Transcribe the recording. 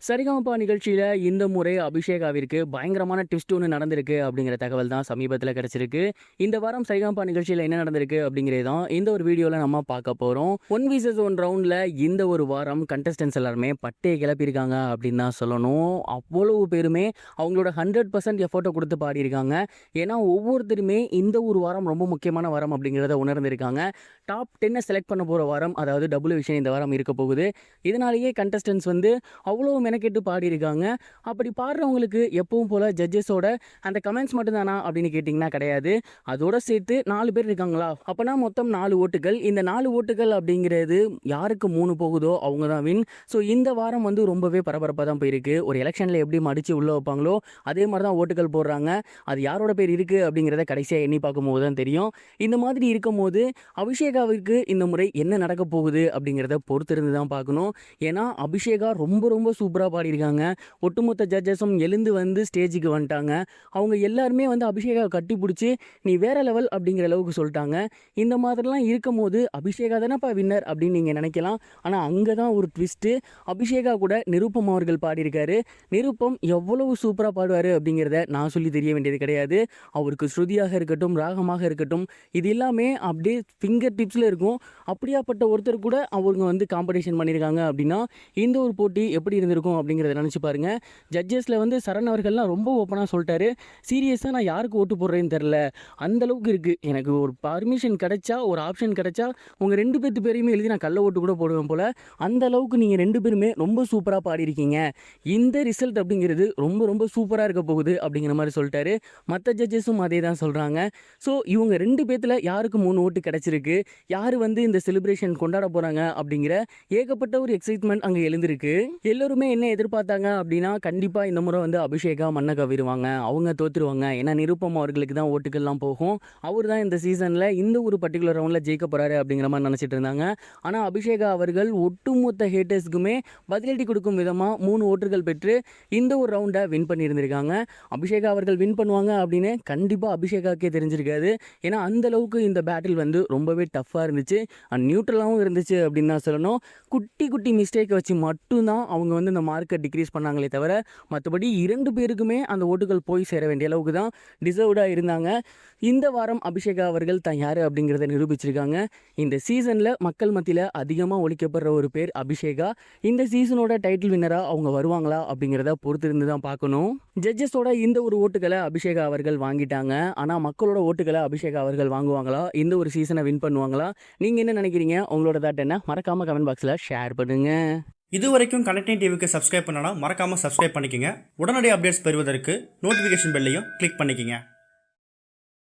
சரிகமபா நிகழ்ச்சியில இந்த முறை அபிஷேகாவிற்கு பயங்கரமான ட்விஸ்ட் ஒண்ணு நடந்திருக்கு அப்படிங்கிற தகவல் தான் சமீபத்தில கிடைச்சிருக்கு. இந்த வாரம் சரிகமபா நிகழ்ச்சியில என்ன நடந்திருக்கு அப்படிங்கிறது தான் இந்த ஒரு வீடியோல நம்ம பார்க்க போறோம். 1 விசஸ் 1 ரவுண்ட்ல இந்த ஒரு வாரம் கண்டஸ்டன்ட்ஸ் எல்லாருமே பட்டைய கிளப்பியிருக்காங்க அப்படின்னு தான் சொல்லணும். அவ்வளவு பேருமே அவங்களோட 100% எஃபோர்ட்ட குடுத்து பாடியிருக்காங்க. ஏன்னா ஒவ்வொருத்தருமே இந்த ஒரு வாரம் ரொம்ப முக்கியமான வாரம் அப்படிங்கிறத உணர்ந்திருக்காங்க. டாப் 10 செலக்ட் பண்ண போற வாரம், அதாவது டபுள் விஷன் இந்த வாரம் இருக்க போகுது. இதனாலேயே கண்டஸ்டன்ட்ஸ் வந்து அவ்வளோ மெனக்கெட்டு பாடியிருக்காங்க. அப்படி பாடுறவங்களுக்கு எப்பவும் போல ஜட்ஜஸோட அந்த கமெண்ட்ஸ் மட்டும் தானா அப்படின்னு கேட்டிங்கன்னா கிடையாது. அதோட சேர்த்து 4 பேர் இருக்காங்களா, அப்போனா மொத்தம் 4 ஓட்டுகள். இந்த 4 ஓட்டுகள் அப்படிங்கிறது யாருக்கு 3 போகுதோ அவங்க தான் வின். ஸோ இந்த வாரம் வந்து ரொம்பவே பரபரப்பாக தான் போயிருக்கு. ஒரு எலெக்ஷனில் எப்படி மடித்து உள்ளே வைப்பாங்களோ அதே மாதிரி தான் ஓட்டுகள் போடுறாங்க. அது யாரோட பேர் இருக்குது அப்படிங்கிறத கடைசியாக எண்ணி பார்க்கும்போது தான் தெரியும். இந்த மாதிரி இருக்கும்போது அபிஷேகாவிற்கு இந்த முறை என்ன நடக்க போகுது அப்படிங்கிறத பொறுத்திருந்து தான் பார்க்கணும். ஏன்னா அபிஷேகா ரொம்ப ரொம்ப சூப்பராக பாடியிருக்காங்க. ஒட்டுமொத்த ஜட்ஜஸும் எழுந்து வந்து ஸ்டேஜுக்கு வந்துட்டாங்க. அவங்க எல்லாருமே வந்து அபிஷேகா கட்டி பிடிச்சி நீ வேற லெவல் அப்படிங்கிற அளவுக்கு சொல்லிட்டாங்க. இந்த மாதிரிலாம் இருக்கும் போது அபிஷேகா தானேப்பா வின்னர் அப்படின்னு நீங்கள் நினைக்கலாம். ஆனால் அங்கே தான் ஒரு ட்விஸ்ட்டு. அபிஷேகா கூட நிருப்பம் அவர்கள் பாடியிருக்காரு. நிருப்பம் எவ்வளவு சூப்பராக பாடுவார் அப்படிங்கிறத நான் சொல்லி தெரிய வேண்டியது கிடையாது. அவருக்கு ஸ்ருதியாக இருக்கட்டும், ராகமாக இருக்கட்டும், இது எல்லாமே அப்படியே ஃபிங்கர் டிப்ஸில் இருக்கும். அப்படியாப்பட்ட ஒருத்தர் கூட அவங்க வந்து காம்படிஷன் பண்ணியிருக்காங்க அப்படின்னா இந்த ஒரு போட்டி எப்படி இருந்திருக்கும் அப்படிங்கிறத நினச்சி பாருங்கள். ஜட்ஜஸில் வந்து சரண் அவர்கள்லாம் ரொம்ப ஓப்பனாக சொல்லிட்டாரு. சீரியஸாக நான் யாருக்கு ஓட்டு போடுறேன்னு தெரில, அந்தளவுக்கு இருக்குது. எனக்கு ஒரு பர்மிஷன் கிடைச்சா, ஒரு ஆப்ஷன் கிடைச்சா உங்கள் 2 பேர்த்து பேரையுமே எழுதி நான் கள்ள ஓட்டு கூட போடுவேன் போல். அந்த அளவுக்கு நீங்கள் 2 பேருமே ரொம்ப சூப்பராக பாடியிருக்கீங்க. இந்த ரிசல்ட் அப்படிங்கிறது ரொம்ப ரொம்ப சூப்பராக இருக்க போகுது அப்படிங்கிற மாதிரி சொல்லிட்டாரு. மற்ற ஜட்ஜஸும் அதே தான் சொல்கிறாங்க. ஸோ இவங்க 2 பேர்த்தில் யாருக்கு 3 ஓட்டு கிடச்சிருக்கு, யார் வந்து இந்த செலிப்ரேஷன் கொண்டாட போகிறாங்க அப்படிங்கிற ஏகப்பட்ட ஒரு எக்ஸைட்மெண்ட் அங்கே எழுந்திருக்கு. எல்லோருமே என்ன எதிர்பார்த்தாங்க அப்படின்னா, கண்டிப்பாக இந்த முறை வந்து அபிஷேகா மண்ணை கவிருவாங்க, அவங்க தோற்றுருவாங்க. ஏன்னா நிருப்பம் அவர்களுக்கு தான் ஓட்டுகள்லாம் போகும். அவர் தான் இந்த சீசனில் இந்த ஒரு பர்டிகுலர் ரவுண்டில் ஜெயிக்க போகிறாரு அப்படிங்கிற மாதிரி நினச்சிட்டு இருந்தாங்க. ஆனால் அபிஷேகா அவர்கள் ஒட்டுமொத்த ஹேட்டர்ஸ்க்குமே பதிலடி கொடுக்கும் விதமாக 3 ஓட்டுகள் பெற்று இந்த ஒரு ரவுண்டை வின் பண்ணியிருந்திருக்காங்க. அபிஷேகா அவர்கள் வின் பண்ணுவாங்க அப்படின்னு கண்டிப்பாக அபிஷேகாக்கே தெரிஞ்சிருக்காது. ஏன்னா அந்தளவுக்கு இந்த பேட்டில் வந்து ரொம்பவே டஃப்பாக இருந்துச்சு, நியூட்ரலாகவும் இருந்துச்சு அப்படின்னு தான் சொல்லணும். குட்டி குட்டி மிஸ்டேக்கை வச்சு மட்டும்தான் அவங்க வந்து இந்த மார்க்கை டிக்ரீஸ் பண்ணாங்களே தவிர மற்றபடி 2 பேருக்குமே அந்த ஓட்டுகள் போய் சேர வேண்டிய அளவுக்கு தான் டிசர்வ்டாக இருந்தாங்க. இந்த வாரம் அபிஷேகா அவர்கள் தான் யார் அப்படிங்கிறத நிரூபிச்சிருக்காங்க. இந்த சீசனில் மக்கள் மத்தியில் அதிகமாக ஒழிக்கப்படுற ஒரு பேர் அபிஷேகா. இந்த சீசனோட டைட்டில் வின்னராக அவங்க வருவாங்களா அப்படிங்கிறத பொறுத்திருந்து தான் பார்க்கணும். ஜட்ஜஸோட இந்த ஒரு ஓட்டுகளை அபிஷேகா அவர்கள் வாங்கிட்டாங்க. ஆனால் மக்களோட ஓட்டுகளை அபிஷேகா அவர்கள் வாங்குவாங்களா, இந்த ஒரு சீசனை வின் பண்ணுவாங்களா, நீங்கள் என்ன நினைக்கிறீங்க? உங்களோட தாட் என்ன? மறக்காமல் கமெண்ட் பாக்ஸில் ஷேர் பண்ணுங்கள். இது வரைக்கும் கனெக்டிங் டிவிக்கு சப்ஸ்கிரைப் பண்ணனா மறக்காமல் சப்ஸ்கிரைப் பண்ணிக்கங்க. உடனடி அப்டேட்ஸ் பெறுவதற்கு நோட்டிஃபிகேஷன் பெல்லையும் கிளிக் பண்ணிக்கங்க.